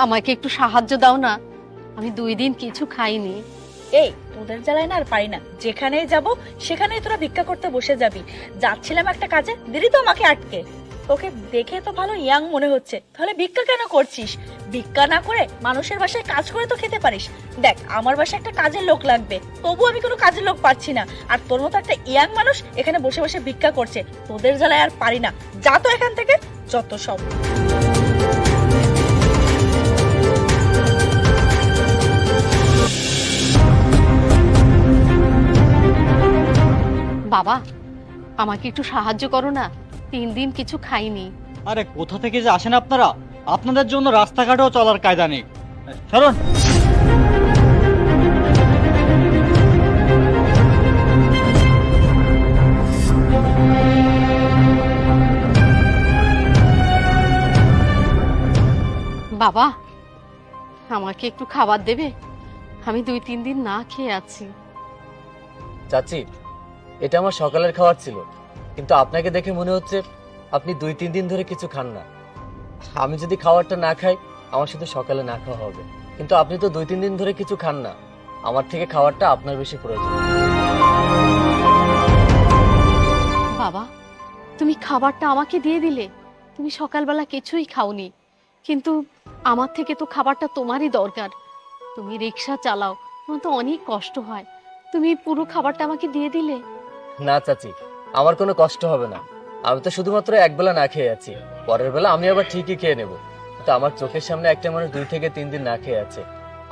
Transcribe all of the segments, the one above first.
আমাকে একটু সাহায্য দাও না, আমি 2 দিন কিছু খাইনি। এই তোদের জ্বালায় না আর পারি না, যেখানেই যাব সেখানেই তোরা ভিক্ষা করতে বসে যাবি। যাচ্ছিলাম একটা কাজে, দিদি তো আমাকে আটকে। তোকে দেখে তো ভালো ইয়াং মনে হচ্ছে, তাহলে ভিক্ষা কেন করছিস? ভিক্ষা না করে মানুষের বাসায় কাজ করে তো খেতে পারিস। দেখ আমার বাসায় একটা কাজের লোক লাগবে, তবু আমি কোনো কাজের লোক পাচ্ছি না, আর তোর মতো একটা ইয়াং মানুষ এখানে বসে বসে ভিক্ষা করছে। তোদের জ্বালায় আর পারি না, যা তো এখান থেকে, যত সব। বাবা, আমাকে একটু সাহায্য করো না, 3 দিন কিছু খাইনি। আরে কোথা থেকে যে আসেন আপনারা? আপনাদের জন্য রাস্তাঘাটেও চলার কায়দা নেই। সরুন। বাবা, আমাকে একটু খাবার দেবে? আমি 2-3 দিন না খেয়ে আছি। চাচি, এটা আমার সকালের খাবার ছিল, কিন্তু আপনাকে দেখে মনে হচ্ছে আপনি 2-3 দিন ধরে কিছু খান না। আমি যদি খাবারটা না খাই, আমার শুধু সকালে না খাওয়া হবে, কিন্তু আপনি তো 2-3 দিন ধরে কিছু খান না। আমার থেকে খাবারটা আপনার বেশি প্রয়োজন। বাবা, তুমি খাবারটা আমাকে দিয়ে দিলে। তুমি সকালবেলা কিছুই খাওনি, কিন্তু আমার থেকে তো খাবারটা তোমারই দরকার। তুমি রিক্সা চালাও, তোমার তো অনেক কষ্ট হয়, তুমি পুরো খাবারটা আমাকে দিয়ে দিলে। না চাচি, আমার কোনো কষ্ট হবে না। আমি তো শুধুমাত্র একবেলা না খেয়ে আছি, পরের বেলা আমি আবার ঠিকই খেয়ে নেব। তো আমার চোখের সামনে একটা মানুষ 2 থেকে 3 দিন না খেয়ে আছে,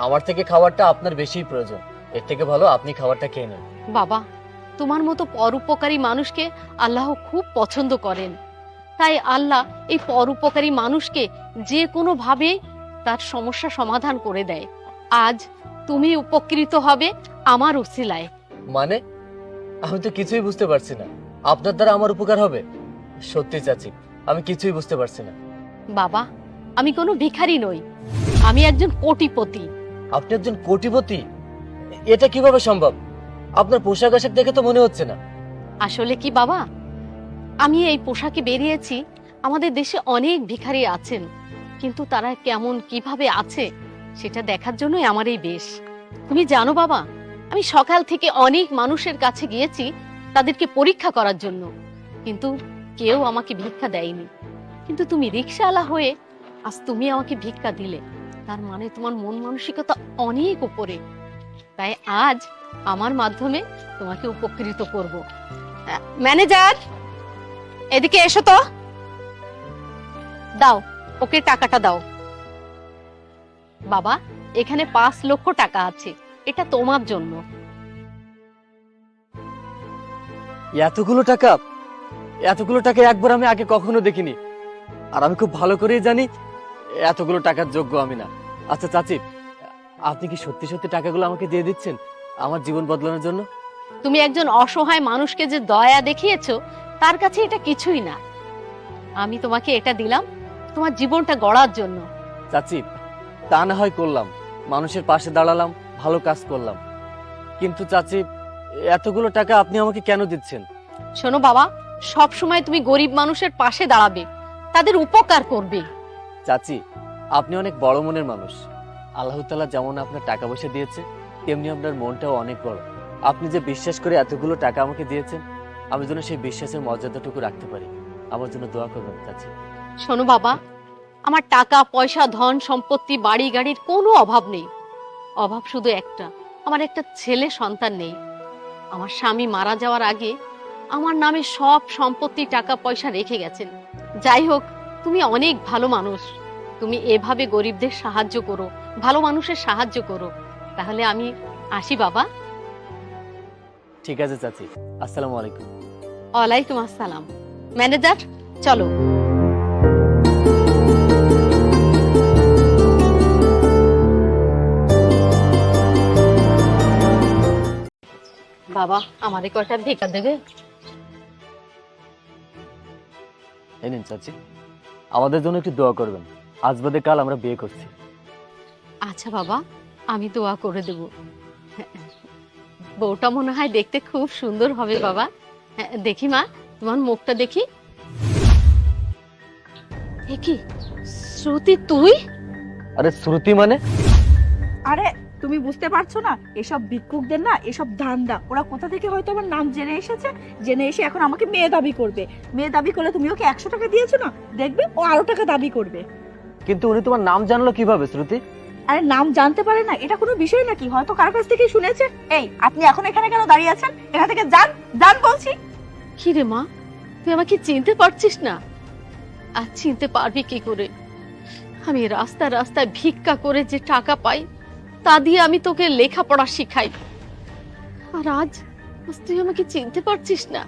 আমার থেকে খাবারটা আপনার বেশিই প্রয়োজন। এর থেকে ভালো আপনি খাবারটা খেয়ে নেন। বাবা, তোমার মতো পরোপকারী মানুষকে আল্লাহ খুব পছন্দ করেন। তাই আল্লাহ এই পরোপকারী মানুষকে যে কোনো ভাবে তার সমস্যা সমাধান করে দেয়। আজ তুমি উপকৃত হবে আমার উসিলায়। মানে আমি তো কিছুই বুঝতে পারছি না, আপনার দ্বারা আমার উপকার হবে? সত্যি চাচি, আমি কিছুই বুঝতে পারছি না। বাবা, আমি কোনো ভিখারি নই, আমি একজন কোটিপতি। আপনি একজন কোটিপতি? এটা কিভাবে সম্ভব? আপনার পোশাক আশাক দেখে তো মনে হচ্ছে না। আসলে কি বাবা, আমি এই পোশাকে বেরিয়েছি, আমাদের দেশে অনেক ভিখারি আছেন, কিন্তু তারা কেমন কিভাবে আছে সেটা দেখার জন্যই আমার এই বেশ। তুমি জানো বাবা, আমি সকাল থেকে অনেক মানুষের কাছে গিয়েছি তাদেরকে পরীক্ষা করার জন্য, কিন্তু কেউ আমাকে ভিক্ষা দেয়নি। কিন্তু তুমি রিকশাওয়ালা হয়ে আজ তুমি আমাকে ভিক্ষা দিলে, তার মানে তোমার মন মানসিকতা অনেক উপরে। তাই আজ আমার মাধ্যমে তোমাকে উপকৃত করব। ম্যানেজার, এদিকে এসো তো, দাও ওকে টাকাটা দাও। বাবা, এখানে 5 লক্ষ টাকা আছে, এটা তোমার জন্য। এতগুলো টাকা? এতগুলো টাকা একবার আমি আগে কখনো দেখিনি, আর আমি খুব ভালো করেই জানি এতগুলো টাকার যোগ্য আমি না। আচ্ছা চাচি, আপনি কি সত্যি সত্যি টাকাগুলো আমাকে দিয়ে দিচ্ছেন আমার জীবন বদলানোর জন্য? তুমি একজন অসহায় মানুষকে যে দয়া দেখিয়েছো, তার কাছে এটা কিছুই না। আমি তোমাকে এটা দিলাম তোমার জীবনটা গড়ার জন্য। চাচি, তা না হয় করলাম, মানুষের পাশে দাঁড়ালাম, ভালো কাজ করলাম, কিন্তু চাচি এতগুলো টাকা আপনি আমাকে কেন দিচ্ছেন? শোনো বাবা, সব সময় তুমি গরিব মানুষের পাশে দাঁড়াবে, তাদের উপকার করবে। চাচি, আপনি অনেক বড় মনের মানুষ। আল্লাহ তাআলা যেমন আপনার টাকা পয়সা দিয়েছে, তেমনি আপনার মনটাও অনেক বড়। আপনি যে বিশ্বাস করে এতগুলো টাকা আমাকে দিয়েছেন, আমি যেন সেই বিশ্বাসের মর্যাদাটুকু রাখতে পারি। আমার জন্য দোয়া করবেন চাচি। শোনো বাবা, আমার টাকা পয়সা ধন সম্পত্তি বাড়ি গাড়ির কোনো অভাব নেই। অভাব শুধু একটা, আমার একটা ছেলে সন্তান নেই। আমার স্বামী মারা যাওয়ার আগে আমার নামে সব সম্পত্তি টাকা পয়সা রেখে গেছেন। যাই হোক, তুমি অনেক ভালো মানুষ, তুমি এভাবে গরিবদের সাহায্য করো, ভালো মানুষের সাহায্য করো। তাহলে আমি আসি বাবা। ঠিক আছে চাচি, আসসালামু আলাইকুম। ওয়ালাইকুম আসসালাম। ম্যানেজার, চলো। বাবা, আমাদের কয়টা ভিক্ষা দেবে? এই নিন চাচি, আমাদের জন্য একটু দোয়া করবেন, আজ বাদে কাল আমরা বিয়ে করছি। আচ্ছা বাবা, আমি দোয়া করে দেব। বউটা মনে হয় দেখতে খুব সুন্দর হবে বাবা। দেখি মা, তোমার মুখটা দেখি। এ কি শ্রুতি, তুই? আরে শ্রুতি মানে? আরে তুমি বুঝতে পারছো না, এসব ভিক্ষুকদের না এসব ধান্দা, ওরা কোথা থেকে হয়তো আমার নাম জেনে এসেছে, জেনে এসে এখন আমাকে মেয়ে দাবি করবে। মেয়ে দাবি করলে তুমি ওকে 100 টাকা দিয়েছো না, দেখবে ও আরো টাকা দাবি করবে। কিন্তু উনি তোমার নাম জানলো কিভাবে শ্রুতি? আরে নাম জানতে পারে না, এটা কোনো বিষয় নাকি? হয়তো কার কাছ থেকে শুনেছে। এই আপনি এখন এখানে কেন দাঁড়িয়ে আছেন? এখান থেকে যান, যান বলছি। কি রে মা, তুই আমাকে চিনতে পারছিস না? আর চিনতে পারবি কি করে? আমি রাস্তা রাস্তায় ভিক্ষা করে যে টাকা পাই তা দিয়ে আমি তোকে লেখাপড়া শিখাই, আর আজ তুই আমাকে চিনতে পারছিস না?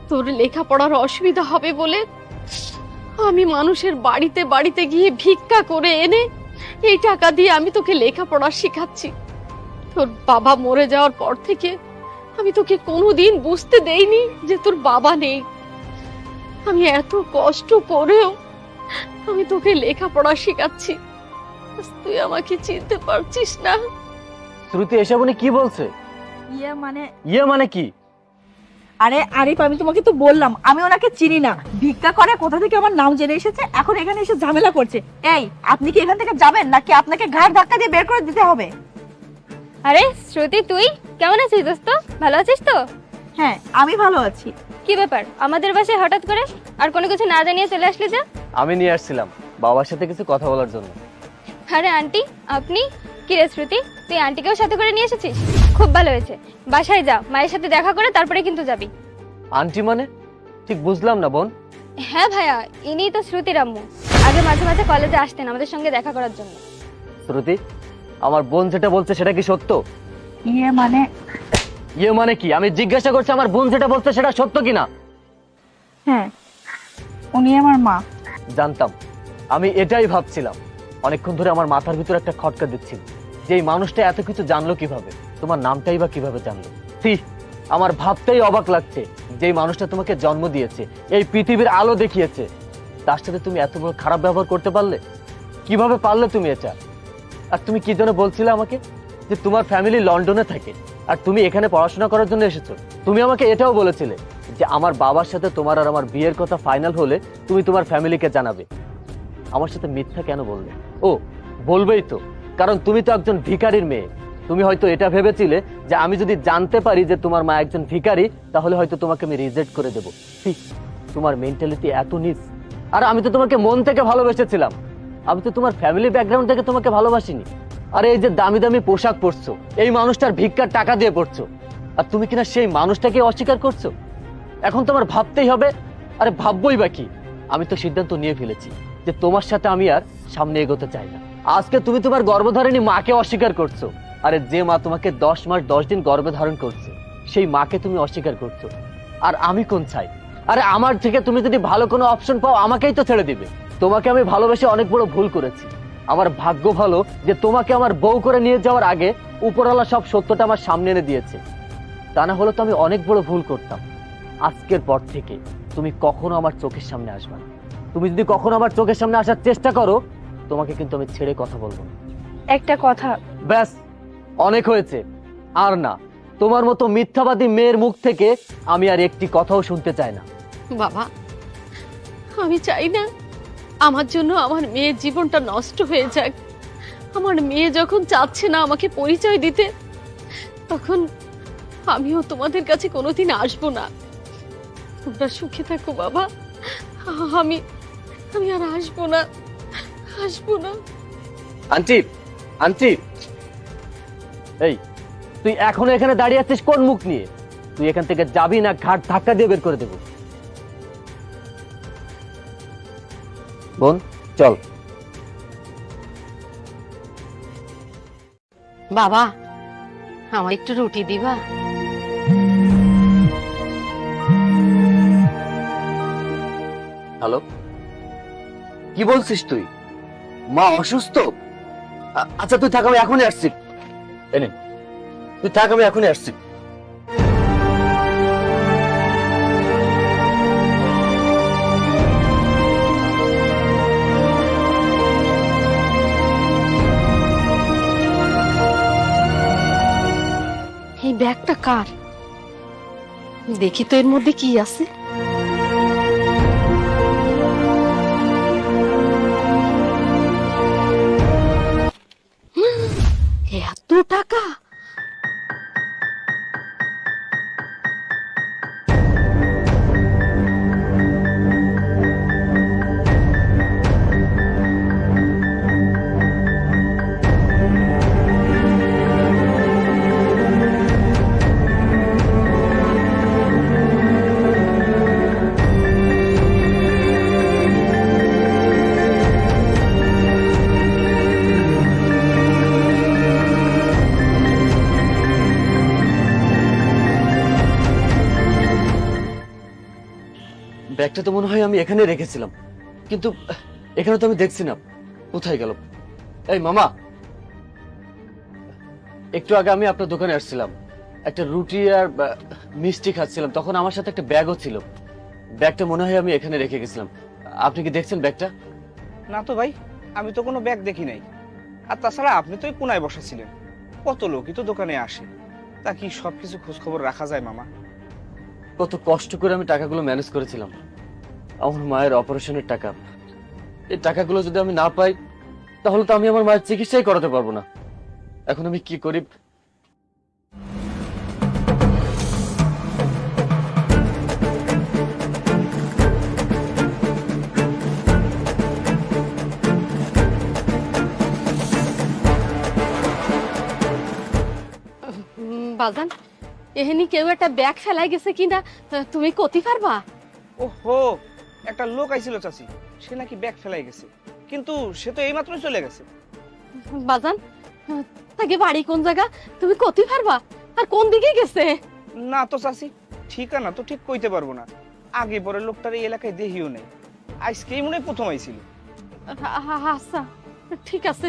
তোর লেখাপড়ার অসুবিধা হবে বলে আমি মানুষের বাড়িতে বাড়িতে গিয়ে ভিক্ষা করে এনে এই টাকা দিয়ে আমি তোকে লেখাপড়া শিখাচ্ছি। তোর বাবা মরে যাওয়ার পর থেকে আমি তোকে কোনোদিন বুঝতে দেইনি যে তোর বাবা নেই। আমি এত কষ্ট করেও আমি তোকে লেখাপড়া শেখাচ্ছি, তুই আমাকে চিনতে পারছিস না? শ্রুতি এসব উনি কি বলছে? ইয়ে মানে কি? আরে আরিফ, আমি তোমাকে তো বললাম আমি ওনাকে চিনি না। ভিক্ষা করে কোথা থেকে আমার নাম জেনে এসেছে, এখন এখানে এসে ঝামেলা করছে। এই আপনি কি এখান থেকে যাবেন নাকি আপনাকে ঘাড় ধাক্কা দিয়ে বের করে দিতে হবে? আরে শ্রুতি, তুই কেমন আছিস দোস্ত? ভালো আছিস তো? হ্যাঁ আমি ভালো আছি। কি ব্যাপার, আমাদের বাসায় হঠাৎ করে আর কোনো কিছু না জানিয়ে চলে আসলি যে? আমি নিয়ে আসছিলাম বাবার সাথে কিছু কথা বলার জন্য। আরে আন্টি, আপনি? কি রে শ্রুতি, তুই আন্টিকেও সাথে করে নিয়ে এসেছিস? খুব ভালো হয়েছে, বাসায় যা, মায়ের সাথে দেখা করে তারপরে কিন্তু যাবি। আন্টি মানে? ঠিক বুঝলাম না বোন। হ্যাঁ ভাইয়া, ইনিই তো শ্রুতির আম্মু। আগে মাঝে মাঝে কলেজে আসতেন আমাদের সঙ্গে দেখা করার জন্য। শ্রুতি, আমার বোন যেটা বলছে সেটা কি সত্য? ইয়ে মানে কি? আমি জিজ্ঞাসা করছি আমার বোন যেটা বলছে সেটা সত্য কিনা। হ্যাঁ, উনি আমার মা। জানতাম, আমি এটাই ভাবছিলাম। অনেকক্ষণ ধরে আমার মাথার ভিতরে একটা খটকা দিচ্ছিল যে এই মানুষটা এত কিছু জানলো কিভাবে, তোমার নামটাই বা কিভাবে জানলো। আমার ভাবতেই অবাক লাগছে যে এই মানুষটা তোমাকে জন্ম দিয়েছে, এই পৃথিবীর আলো দেখিয়েছে, তার সাথে তুমি এত বড় খারাপ ব্যবহার করতে পারলে? কিভাবে পারলে তুমি এটা? আর তুমি কি যেন বলছিলে আমাকে যে তোমার ফ্যামিলি লন্ডনে থাকে আর তুমি এখানে পড়াশোনা করার জন্য এসেছো। তুমি আমাকে এটাও বলেছিলে যে আমার বাবার সাথে তোমার আর আমার বিয়ের কথা ফাইনাল হলে তুমি তোমার ফ্যামিলিকে জানাবে। আমার সাথে মিথ্যা কেন বললে? ও, বলবেই তো, কারণ তুমি তো একজন ভিখারির মেয়ে। তুমি হয়তো এটা ভেবেছিলে যে আমি যদি জানতে পারি যে তোমার মা একজন ভিখারি তাহলে হয়তো তোমাকে আমি রিজেক্ট করে দেবো। তোমার মেন্টালিটি এত নিচ। আর আমি তো তোমাকে মন থেকে ভালোবেসেছিলাম, আমি তো তোমার ফ্যামিলি ব্যাকগ্রাউন্ড থেকে তোমাকে ভালোবাসিনি। আরে এই যে দামি দামি পোশাক পরছো, এই মানুষটার ভিক্ষার টাকা দিয়ে পড়ছো, আর তুমি কিনা সেই মানুষটাকে অস্বীকার করছো। এখন তোমার ভাবতেই হবে। আরে ভাববোই বা কি, আমি তো সিদ্ধান্ত নিয়ে ফেলেছি যে তোমার সাথে আমি আর সামনে এগোতে চাই না। আজকে তুমি তোমার গর্ভধারিণী মাকে অস্বীকার করছো। আরে যে মা তোমাকে 10 মাস 10 দিন গর্ভে ধারণ করছে সেই মাকে তুমি অস্বীকার করছো। আর আমি কোন চাই? আরে আমার থেকে তুমি যদি ভালো কোনো অপশন পাও আমাকেই তো ছেড়ে দিবে। তোমাকে আমি ভালোবেসে অনেক বড় ভুল করেছি। আমার ভাগ্য ভালো যে তোমাকে আমার বউ করে নিয়ে যাওয়ার আগে উপরওয়ালা সব সত্যটা আমার সামনে এনে দিয়েছে, তা না হলে তো আমি অনেক বড় ভুল করতাম। আজকের পর থেকে তুমি কখনো আমার চোখের সামনে আসবে না। তুমি যদি কখনো আমার চোখের সামনে আসার চেষ্টা করো তোমাকে কিন্তু আমি ছেড়ে কথা বলবো না। একটা কথা। ব্যাস, অনেক হয়েছে। আর না, তোমার মতো মিথ্যাবাদী মেয়ের মুখ থেকে আমি আর একটি কথাও শুনতে চাই না। বাবা, আমি চাই না আমার জন্য আমার মেয়ের জীবনটা নষ্ট হয়ে যাক। আমার মেয়ে যখন চাচ্ছে না আমাকে পরিচয় দিতে, তখন আমিও তোমাদের কাছে কোনোদিন আসবো না। তোমরা সুখে থাকো বাবা, আমি আমি আর আসবো না। আন্টি, আন্টি, এই তুই এখনো এখানে দাঁড়িয়ে আছিস কোন মুখ নিয়ে? তুই এখান থেকে যাবি না ঘাট ধাক্কা দিয়ে বের করে দেবো। বোন চল। বাবা, আমার একটু রুটি দিবা? হ্যালো, কি বলছিস তুই? মা অসুস্থ? আচ্ছা তুই থাক, আমি এখনই আসছি। এনে তুই থাক, আমি এখনই আসছি। এই ব্যাগটা কার? দেখি তো এর মধ্যে কি আছে। টাকা! ব্যাগটা তো মনে হয় আমি এখানে রেখেছিলাম, কিন্তু এখানে তো আমি দেখছি না। কোথায় গেল? এই মামা, একটু আগে আমি আপনার দোকানে আসছিলাম, একটা রুটি আর মিষ্টি খাচ্ছিলাম, তখন আমার সাথে একটা ব্যাগও ছিল। ব্যাগটা মনে হয় আমি এখানে রেখে গেছিলাম। আপনি কি দেখছেন ব্যাগটা? না তো ভাই, আমি তো কোনো ব্যাগ দেখি নাই। আর তাছাড়া আপনি তো এই কোনায় বসেছিলেন, কত লোকই তো দোকানে আসে, তা কি সবকিছু খোঁজ খবর রাখা যায় মামা? কত কষ্ট করে আমি টাকাগুলো ম্যানেজ করেছিলাম, আমার মায়ের অপারেশনের টাকা। এই টাকাগুলো যদি আমি না পাই, তাহলে তো আমি আমার মায়ের চিকিৎসাই করাতে পারবো না। এখন আমি কি করি? বাজান, এহেনি কেউ একটা ব্যাগ ফেলাই গেছে কিনা তুমি কতি পারবা? ওহো, একটা লোক আইছিল চাচি, সে নাকি ব্যাগ ফেলাই গেছে, কিন্তু সে তো এইমাত্রই চলে গেছে। বাজান, তাকে বাড়ি কোন জায়গা তুমি কতি পারবা? আর কোন দিকে গেছে? না তো চাচি, ঠিকানা তো ঠিক কইতে পারবো না। আগে পরে লোকটার এই এলাকায় দেখিও নেই, আজকেই মনে হয় প্রথম আইছিল। আচ্ছা, ঠিক আছে।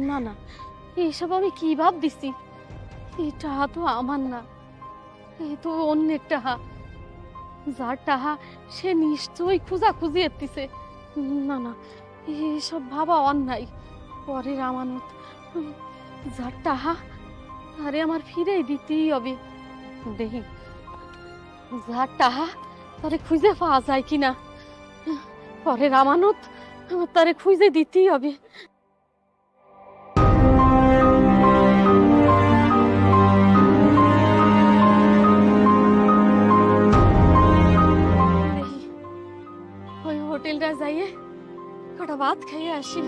না না, এইসব আমি কি ভাব দিছি? এটা তো আমার না, এ তো অন্যের টাহা। যার টাহা সে নিশ্চয়ই খুঁজাখুঁজি এতিছে। না না, এসব ভাবা অন্যায়। পরের আমানত, যার টাহা তারে আমার ফিরেই দিতেই হবে। দেখি যার টাহা তারে খুঁজে পাওয়া যায় কিনা। পরের আমানত আমার তারে খুঁজে দিতেই হবে। দেখি ওই হোটেলটা যাইয়ে কটা ভাত খাইয়ে আসি।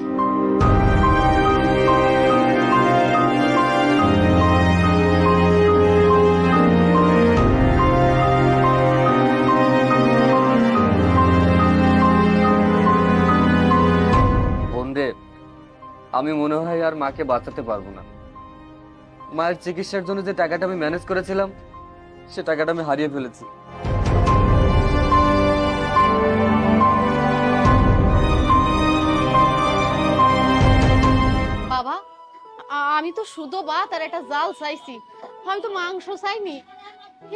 বন্ধে, আমি মনে হয় আর মাকে বাঁচাতে পারবো না। মায়ের চিকিৎসার জন্য যে টাকাটা আমি ম্যানেজ করেছিলাম, সে টাকাটা আমি হারিয়ে ফেলেছি। বাবা, আমি তো শুধু ভাত আর একটা জাল চাইছি, আমি তো মাংস চাইনি।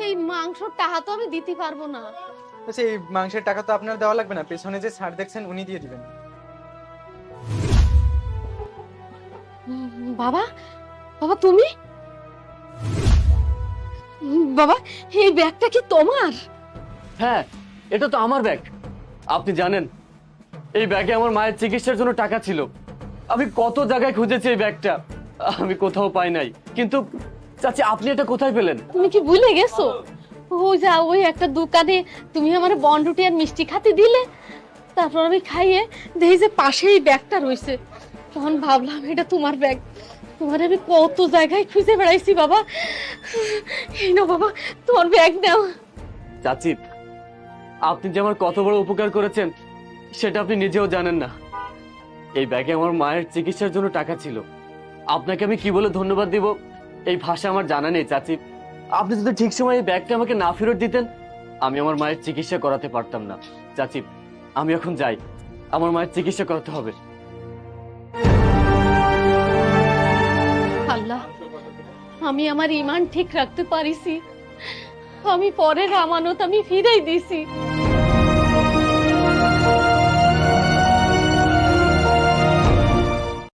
এই মাংসর টাকা তো আমি দিতে পারবো না। আচ্ছা, এই মাংসের টাকা তো আপনার দেওয়া লাগবে না, পেছনে যে ছাড় দেখছেন উনি দিয়ে দিবেন। বাবা, বাবা তুমি? বাবা, এই ব্যাগটা কি তোমার? হ্যাঁ, এটা তো আমার ব্যাগ। আপনি জানেন, এই ব্যাগে আমার মায়ের চিকিৎসার জন্য টাকা ছিল। আমি কত জায়গায় খুঁজেছি এই ব্যাগটা, আমি কোথাও পাই নাই। কিন্তু চাচি, আপনি এটা কোথায় পেলেন? তুমি কি ভুলে গেছো? ওই একটা দোকানে তুমি আমার বনরুটি আর মিষ্টি খাতে দিলে, তারপর আমি খাইয়ে দেখি যে পাশেই ব্যাগটা রয়েছে। তখন ভাবলাম এটা তোমার ব্যাগ। তোমার আমি কত জায়গায় খুঁজে বেড়াইছি বাবা। এই নাও বাবা, তোমার ব্যাগ নাও। চাচি, আপনি যে আমার কত বড় উপকার করেছেন সেটা আপনি নিজেও জানেন না। এই ব্যাগে আমার মায়ের চিকিৎসার জন্য টাকা ছিল। আপনাকে আমি কি বলে ধন্যবাদ দিব এই ভাষা আমার জানা নেই চাচি। আপনি যদি ঠিক সময় এই ব্যাগটা আমাকে না ফেরত দিতেন, আমি আমার মায়ের চিকিৎসা করাতে পারতাম না। চাচি, আমি এখন যাই, আমার মায়ের চিকিৎসা করাতে হবে। আল্লাহ, আমি আমার ইমান ঠিক রাখতে পারিছি, আমি পরের আমানত আমি ফিরাই দিছি।